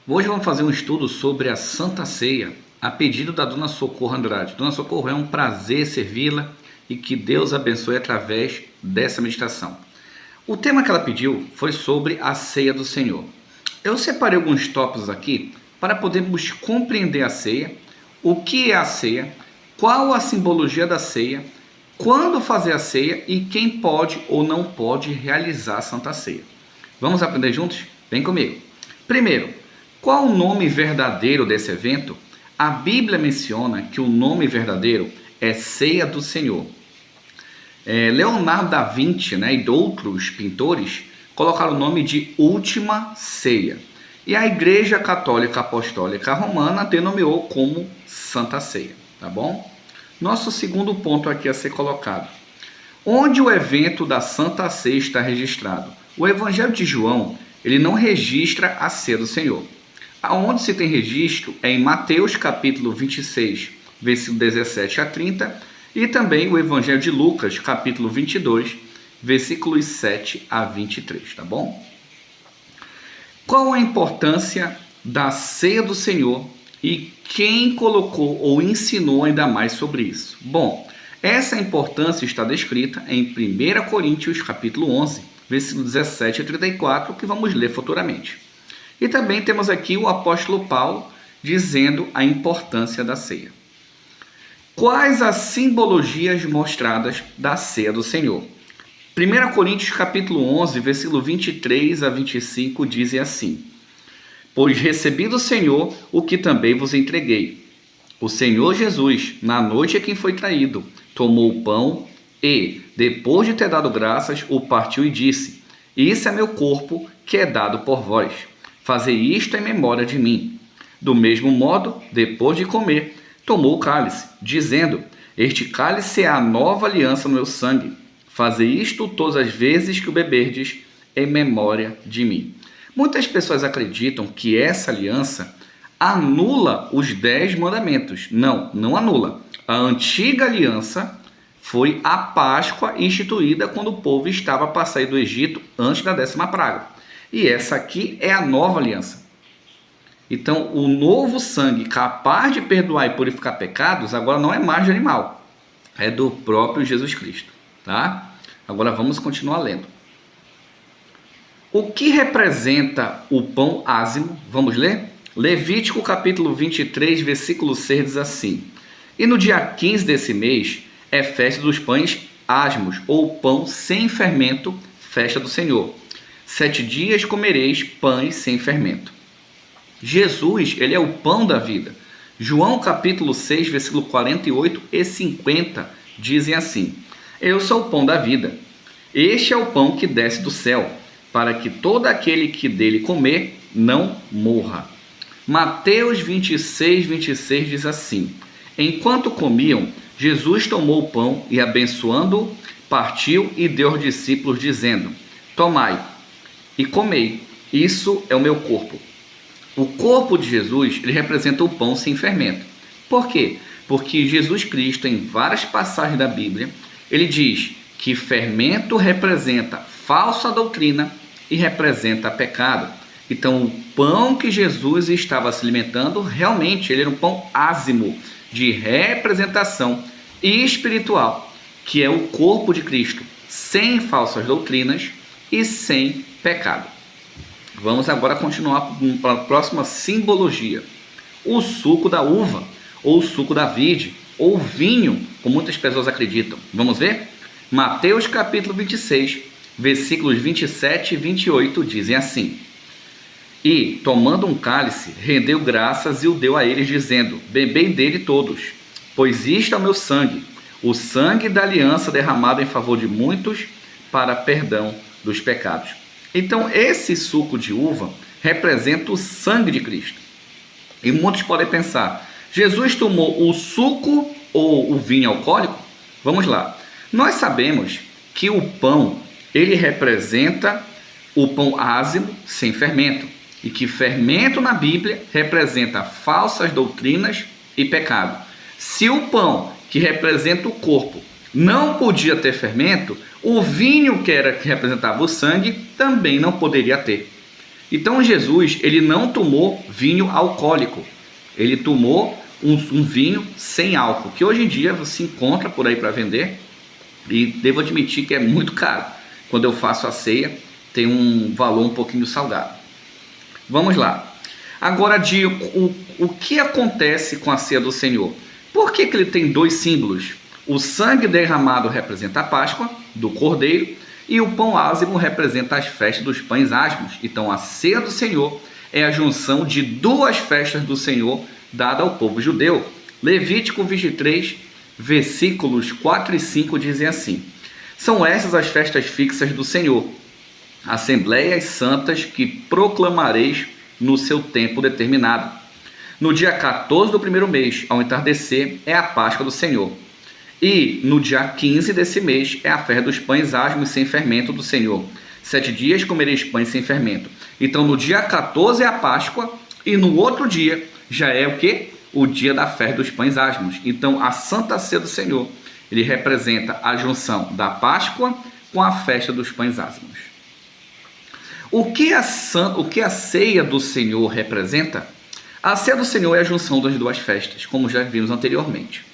Hoje vamos fazer um estudo sobre a Santa Ceia, a pedido da Dona Socorro Andrade. Dona Socorro, é um prazer servi-la e que Deus abençoe através dessa meditação. O tema que ela pediu foi sobre a Ceia do Senhor. Eu separei alguns tópicos aqui para podermos compreender a ceia, o que é a ceia, qual a simbologia da ceia, quando fazer a ceia e quem pode ou não pode realizar a Santa Ceia. Vamos aprender juntos? Vem comigo. Primeiro, qual o nome verdadeiro desse evento? A Bíblia menciona que o nome verdadeiro é Ceia do Senhor. Leonardo da Vinci, e outros pintores colocaram o nome de Última Ceia. E a Igreja Católica Apostólica Romana denomeou como Santa Ceia, tá bom? Nosso segundo ponto aqui a ser colocado. Onde o evento da Santa Ceia está registrado? O Evangelho de João, ele não registra a Ceia do Senhor. Aonde se tem registro é em Mateus capítulo 26, versículo 17 a 30, e também o Evangelho de Lucas capítulo 22, versículos 7 a 23, tá bom? Qual a importância da Ceia do Senhor e quem colocou ou ensinou ainda mais sobre isso? Bom, essa importância está descrita em 1 Coríntios capítulo 11, versículo 17 a 34, que vamos ler futuramente. E também temos aqui o apóstolo Paulo dizendo a importância da ceia. Quais as simbologias mostradas da ceia do Senhor? 1 Coríntios capítulo 11, versículo 23 a 25 dizem assim: Pois recebi do Senhor o que também vos entreguei. O Senhor Jesus, na noite em que foi traído, tomou o pão e, depois de ter dado graças, o partiu e disse: Isso é meu corpo que é dado por vós. Fazei isto em memória de mim. Do mesmo modo, depois de comer, tomou o cálice, dizendo: Este cálice é a nova aliança no meu sangue. Fazei isto todas as vezes que o beberdes, em memória de mim. Muitas pessoas acreditam que essa aliança anula os 10 mandamentos. Não, não anula. A antiga aliança foi a Páscoa instituída quando o povo estava para sair do Egito antes da 10ª praga. E essa aqui é a nova aliança. Então, o novo sangue capaz de perdoar e purificar pecados, agora não é mais de animal. É do próprio Jesus Cristo. Tá? Agora vamos continuar lendo. O que representa o pão ázimo? Vamos ler? Levítico capítulo 23, versículo 6 diz assim: E no dia 15 desse mês é festa dos pães ázimos, ou pão sem fermento, festa do Senhor. 7 dias comereis pães sem fermento. Jesus, ele é o pão da vida. João capítulo 6, versículo 48 e 50 dizem assim: Eu sou o pão da vida. Este é o pão que desce do céu, para que todo aquele que dele comer não morra. Mateus 26, 26 diz assim: Enquanto comiam, Jesus tomou o pão e, abençoando-o, partiu e deu aos discípulos, dizendo: Tomai e comei, isso é o meu corpo. O corpo de Jesus, ele representa o pão sem fermento. Por quê? Porque Jesus Cristo, em várias passagens da Bíblia, ele diz que fermento representa falsa doutrina e representa pecado. Então, o pão que Jesus estava se alimentando, realmente, ele era um pão ázimo, de representação espiritual, que é o corpo de Cristo, sem falsas doutrinas e sem pecado. Vamos agora continuar para a próxima simbologia. O suco da uva, ou o suco da vide, ou vinho, como muitas pessoas acreditam. Vamos ver? Mateus capítulo 26, versículos 27 e 28 dizem assim: E, tomando um cálice, rendeu graças e o deu a eles, dizendo: Bebei dele todos, pois isto é o meu sangue, o sangue da aliança derramado em favor de muitos para perdão dos pecados. Então, esse suco de uva representa o sangue de Cristo. E muitos podem pensar: Jesus tomou o suco ou o vinho alcoólico? Vamos lá. Nós sabemos que o pão, ele representa o pão ázimo sem fermento. E que fermento na Bíblia representa falsas doutrinas e pecado. Se o pão, que representa o corpo, não podia ter fermento, o vinho que representava o sangue também não poderia ter. Então Jesus, ele não tomou vinho alcoólico, ele tomou um vinho sem álcool, que hoje em dia você encontra por aí para vender, e devo admitir que é muito caro. Quando eu faço a ceia, tem um valor um pouquinho salgado. Vamos lá. Agora, o que acontece com a ceia do Senhor? Por que ele tem dois símbolos? O sangue derramado representa a Páscoa do Cordeiro e o pão ázimo representa as festas dos pães ázimos. Então, a ceia do Senhor é a junção de duas festas do Senhor dada ao povo judeu. Levítico 23, versículos 4 e 5 dizem assim: são essas as festas fixas do Senhor, assembleias santas que proclamareis no seu tempo determinado. No dia 14 do primeiro mês, ao entardecer, é a Páscoa do Senhor. E no dia 15 desse mês é a festa dos pães ázimos sem fermento do Senhor. 7 dias comereis pães sem fermento. Então no dia 14 é a Páscoa e no outro dia já é o quê? O dia da festa dos pães ázimos. Então a Santa Ceia do Senhor, ele representa a junção da Páscoa com a festa dos pães ázimos. O que a ceia do Senhor representa? A ceia do Senhor é a junção das duas festas, como já vimos anteriormente.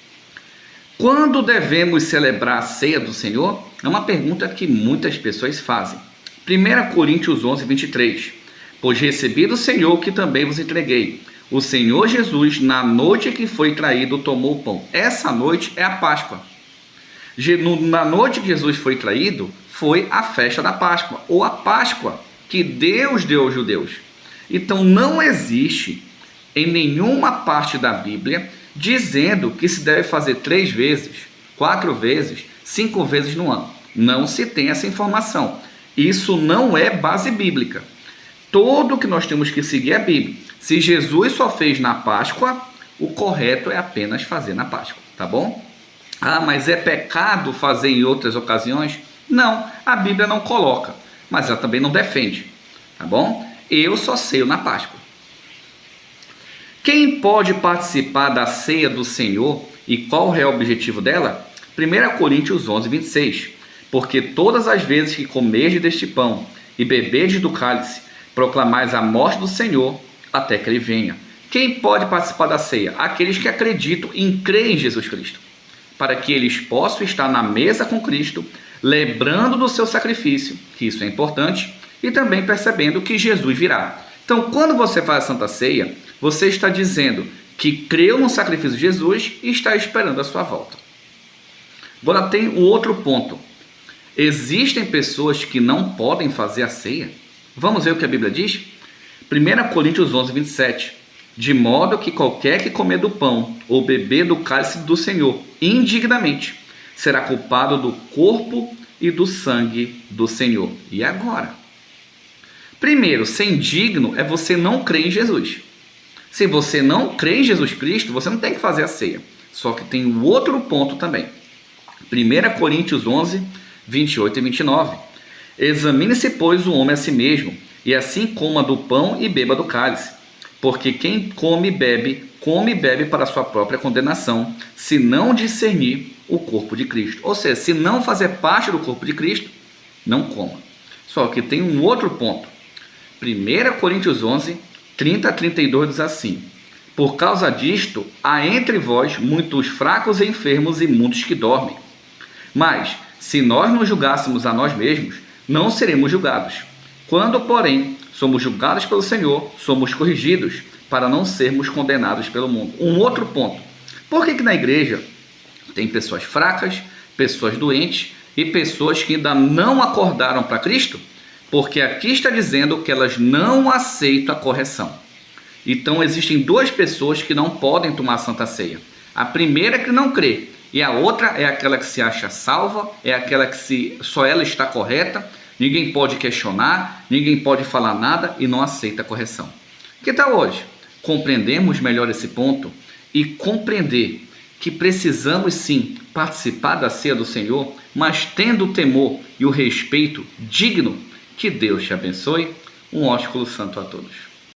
Quando devemos celebrar a ceia do Senhor? É uma pergunta que muitas pessoas fazem. 1 Coríntios 11, 23. Pois recebi do Senhor o que também vos entreguei. O Senhor Jesus, na noite que foi traído, tomou o pão. Essa noite é a Páscoa. Na noite que Jesus foi traído, foi a festa da Páscoa, ou a Páscoa que Deus deu aos judeus. Então não existe em nenhuma parte da Bíblia dizendo que se deve fazer 3 vezes, 4 vezes, 5 vezes no ano. Não se tem essa informação. Isso não é base bíblica. Tudo que nós temos que seguir é a Bíblia. Se Jesus só fez na Páscoa, o correto é apenas fazer na Páscoa, tá bom? Ah, mas é pecado fazer em outras ocasiões? Não, a Bíblia não coloca, mas ela também não defende, tá bom? Eu só ceio na Páscoa. Quem pode participar da ceia do Senhor e qual é o objetivo dela? 1 Coríntios 11, 26. Porque todas as vezes que comerdes deste pão e beberdes do cálice, proclamais a morte do Senhor até que ele venha. Quem pode participar da ceia? Aqueles que acreditam e creem em Jesus Cristo, para que eles possam estar na mesa com Cristo, lembrando do seu sacrifício, que isso é importante, e também percebendo que Jesus virá. Então, quando você faz a Santa Ceia, você está dizendo que creu no sacrifício de Jesus e está esperando a sua volta. Agora tem um outro ponto. Existem pessoas que não podem fazer a ceia? Vamos ver o que a Bíblia diz? 1 Coríntios 11, 27. De modo que qualquer que comer do pão ou beber do cálice do Senhor indignamente será culpado do corpo e do sangue do Senhor. E agora? Primeiro, ser indigno é você não crer em Jesus. Se você não crê em Jesus Cristo, você não tem que fazer a ceia. Só que tem um outro ponto também. 1 Coríntios 11, 28 e 29. Examine-se, pois, o homem a si mesmo, e assim coma do pão e beba do cálice. Porque quem come e bebe para a sua própria condenação, se não discernir o corpo de Cristo. Ou seja, se não fazer parte do corpo de Cristo, não coma. Só que tem um outro ponto. 1 Coríntios 11, 30 a 32 diz assim: por causa disto, há entre vós muitos fracos e enfermos e muitos que dormem. Mas, se nós nos julgássemos a nós mesmos, não seremos julgados. Quando, porém, somos julgados pelo Senhor, somos corrigidos, para não sermos condenados pelo mundo. Um outro ponto. Por que na igreja tem pessoas fracas, pessoas doentes e pessoas que ainda não acordaram para Cristo? Porque aqui está dizendo que elas não aceitam a correção. Então existem 2 pessoas que não podem tomar a Santa Ceia. A primeira é que não crê, e a outra é aquela que se acha salva, é aquela que só ela está correta, ninguém pode questionar, ninguém pode falar nada e não aceita a correção. Que tal hoje? Compreendemos melhor esse ponto e compreender que precisamos sim participar da ceia do Senhor, mas tendo o temor e o respeito digno. Que Deus te abençoe. Um ósculo santo a todos.